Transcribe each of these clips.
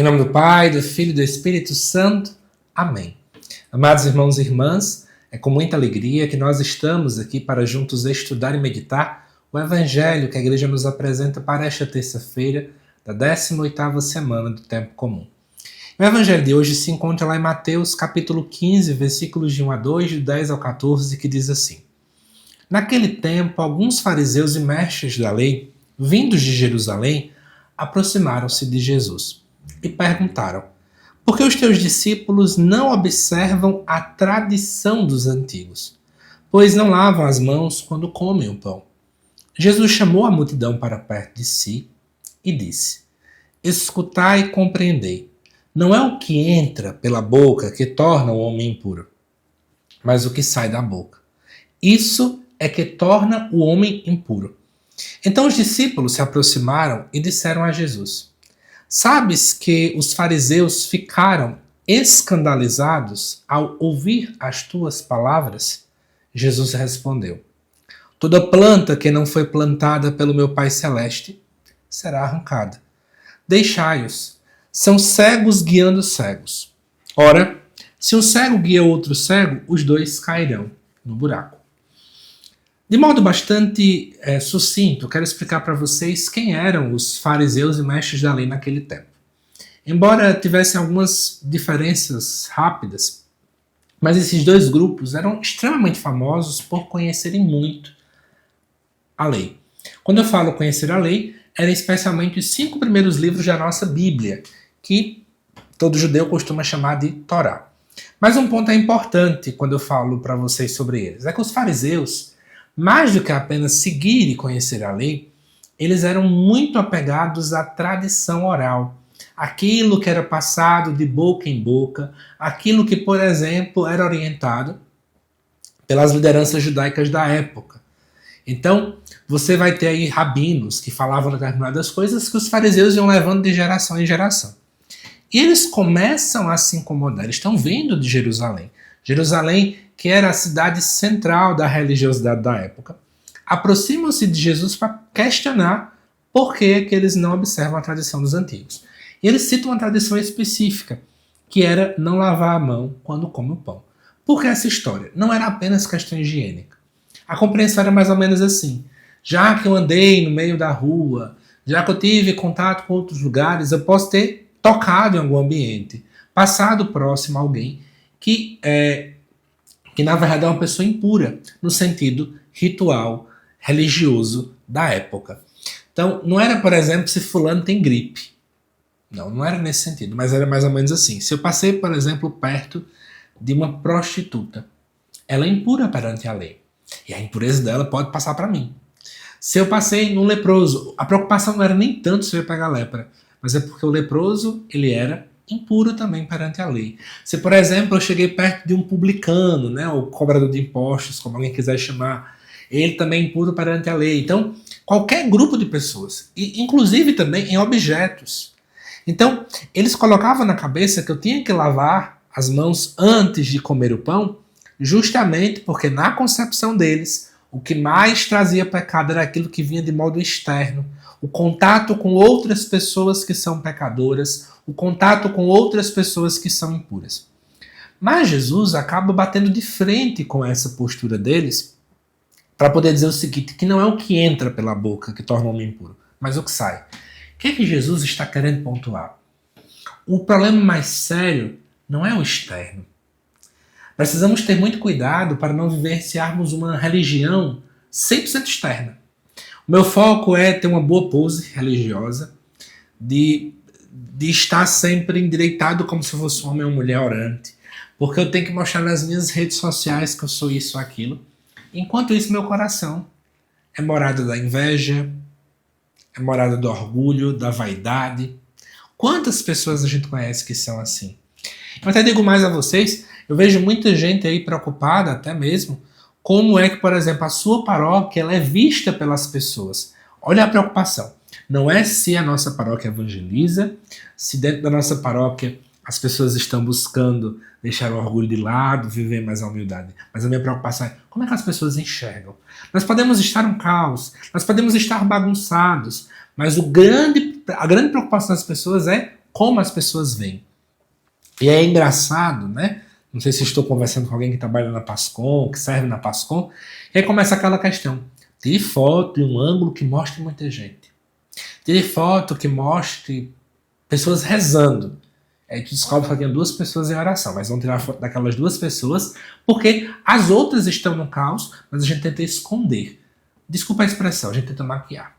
Em nome do Pai, do Filho e do Espírito Santo. Amém. Amados irmãos e irmãs, é com muita alegria que nós estamos aqui para juntos estudar e meditar o Evangelho que a Igreja nos apresenta para esta terça-feira da 18ª semana do Tempo Comum. O Evangelho de hoje se encontra lá em Mateus capítulo 15, versículos de 1 a 2, de 10 ao 14, que diz assim: Naquele tempo, alguns fariseus e mestres da lei, vindos de Jerusalém, aproximaram-se de Jesus e perguntaram: Por que os teus discípulos não observam a tradição dos antigos, pois não lavam as mãos quando comem o pão? Jesus chamou a multidão para perto de si e disse: Escutai e compreendei. Não é o que entra pela boca que torna o homem impuro, mas o que sai da boca. Isso é que torna o homem impuro. Então os discípulos se aproximaram e disseram a Jesus: Sabes que os fariseus ficaram escandalizados ao ouvir as tuas palavras? Jesus respondeu: Toda planta que não foi plantada pelo meu Pai Celeste será arrancada. Deixai-os. São cegos guiando cegos. Ora, se um cego guia outro cego, os dois cairão no buraco. De modo bastante sucinto, quero explicar para vocês quem eram os fariseus e mestres da lei naquele tempo. Embora tivessem algumas diferenças rápidas, mas esses dois grupos eram extremamente famosos por conhecerem muito a lei. Quando eu falo conhecer a lei, eram especialmente os 5 primeiros livros da nossa Bíblia, que todo judeu costuma chamar de Torá. Mas um ponto é importante quando eu falo para vocês sobre eles, é que os fariseus, mais do que apenas seguir e conhecer a lei, eles eram muito apegados à tradição oral, aquilo que era passado de boca em boca, aquilo que, por exemplo, era orientado pelas lideranças judaicas da época. Então, você vai ter aí rabinos que falavam determinadas coisas que os fariseus iam levando de geração em geração. E eles começam a se incomodar, eles estão vindo de Jerusalém. Jerusalém, que era a cidade central da religiosidade da época, aproximam-se de Jesus para questionar por que eles não observam a tradição dos antigos. E eles citam uma tradição específica, que era não lavar a mão quando come o pão. Por que essa história? Não era apenas questão higiênica. A compreensão era mais ou menos assim: já que eu andei no meio da rua, já que eu tive contato com outros lugares, eu posso ter tocado em algum ambiente, passado próximo a alguém que na verdade é uma pessoa impura, no sentido ritual, religioso da época. Então, não era, por exemplo, se fulano tem gripe. Não era nesse sentido, mas era mais ou menos assim. Se eu passei, por exemplo, perto de uma prostituta, ela é impura perante a lei. E a impureza dela pode passar para mim. Se eu passei num leproso, a preocupação não era nem tanto se eu ia pegar lepra, mas é porque o leproso, ele era impuro também perante a lei. Se, por exemplo, eu cheguei perto de um publicano, né, ou cobrador de impostos, como alguém quiser chamar, ele também é impuro perante a lei. Então, qualquer grupo de pessoas, e inclusive também em objetos. Então, eles colocavam na cabeça que eu tinha que lavar as mãos antes de comer o pão, justamente porque na concepção deles, o que mais trazia pecado era aquilo que vinha de modo externo. O contato com outras pessoas que são pecadoras, o contato com outras pessoas que são impuras. Mas Jesus acaba batendo de frente com essa postura deles para poder dizer o seguinte, que não é o que entra pela boca que torna o homem impuro, mas o que sai. O que é que Jesus está querendo pontuar? O problema mais sério não é o externo. Precisamos ter muito cuidado para não vivenciarmos uma religião 100% externa. O meu foco é ter uma boa pose religiosa, de estar sempre endireitado como se fosse um homem ou mulher orante, porque eu tenho que mostrar nas minhas redes sociais que eu sou isso ou aquilo. Enquanto isso, meu coração é morada da inveja, é morada do orgulho, da vaidade. Quantas pessoas a gente conhece que são assim? Eu até digo mais a vocês, eu vejo muita gente aí preocupada até mesmo como é que, por exemplo, a sua paróquia ela é vista pelas pessoas. Olha a preocupação. Não é se a nossa paróquia evangeliza, se dentro da nossa paróquia as pessoas estão buscando deixar o orgulho de lado, viver mais a humildade. Mas a minha preocupação é como é que as pessoas enxergam. Nós podemos estar um caos, nós podemos estar bagunçados, mas a grande preocupação das pessoas é como as pessoas veem. E é engraçado, né? Não sei se estou conversando com alguém que trabalha na Pascom, que serve na Pascom, e aí começa aquela questão. Tire foto em um ângulo que mostre muita gente. Tire foto que mostre pessoas rezando. Aí tu descobre que tem 2 pessoas em oração, mas vão tirar foto daquelas 2 pessoas, porque as outras estão no caos, mas a gente tenta esconder. Desculpa a expressão, a gente tenta maquiar.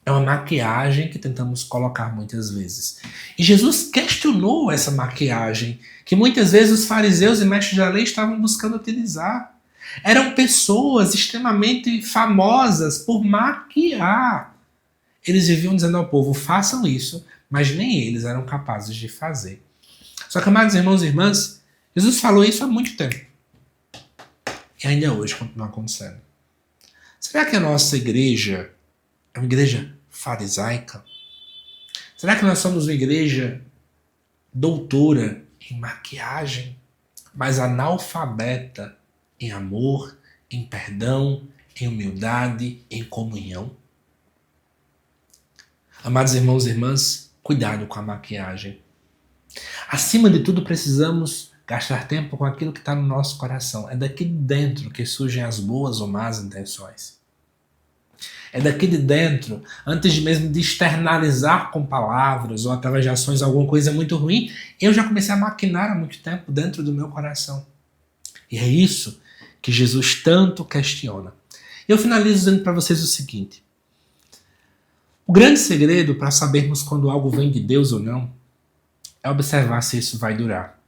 É uma maquiagem que tentamos colocar muitas vezes. E Jesus questionou essa maquiagem, que muitas vezes os fariseus e mestres da lei estavam buscando utilizar. Eram pessoas extremamente famosas por maquiar. Eles viviam dizendo ao povo, façam isso, mas nem eles eram capazes de fazer. Só que, amados irmãos e irmãs, Jesus falou isso há muito tempo. E ainda hoje continua acontecendo. Será que a nossa igreja é uma igreja farisaica? Será que nós somos uma igreja doutora em maquiagem, mas analfabeta em amor, em perdão, em humildade, em comunhão? Amados irmãos e irmãs, cuidado com a maquiagem. Acima de tudo, precisamos gastar tempo com aquilo que está no nosso coração. É daqui de dentro que surgem as boas ou más intenções. É daqui de dentro, antes mesmo de externalizar com palavras ou através de ações alguma coisa muito ruim, eu já comecei a maquinar há muito tempo dentro do meu coração. E é isso que Jesus tanto questiona. Eu finalizo dizendo para vocês o seguinte. O grande segredo para sabermos quando algo vem de Deus ou não é observar se isso vai durar.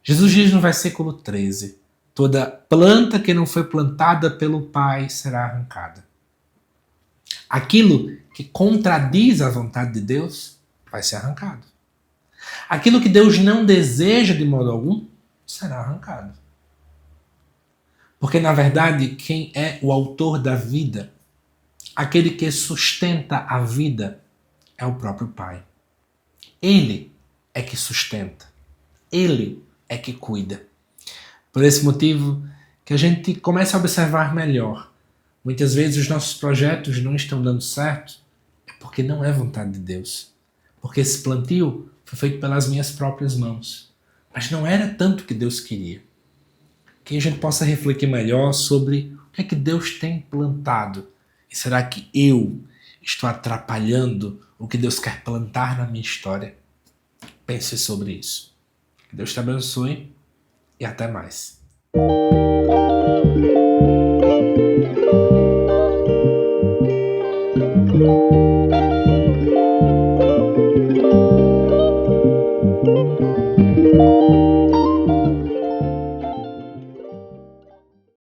Jesus diz no versículo 13, toda planta que não foi plantada pelo Pai será arrancada. Aquilo que contradiz a vontade de Deus vai ser arrancado. Aquilo que Deus não deseja de modo algum será arrancado. Porque, na verdade, quem é o autor da vida, aquele que sustenta a vida, é o próprio Pai. Ele é que sustenta. Ele é que cuida. Por esse motivo, que a gente comece a observar melhor. Muitas vezes os nossos projetos não estão dando certo, é porque não é vontade de Deus. Porque esse plantio foi feito pelas minhas próprias mãos. Mas não era tanto que Deus queria. Que a gente possa refletir melhor sobre o que é que Deus tem plantado. E será que eu estou atrapalhando o que Deus quer plantar na minha história? Pense sobre isso. Que Deus te abençoe e até mais.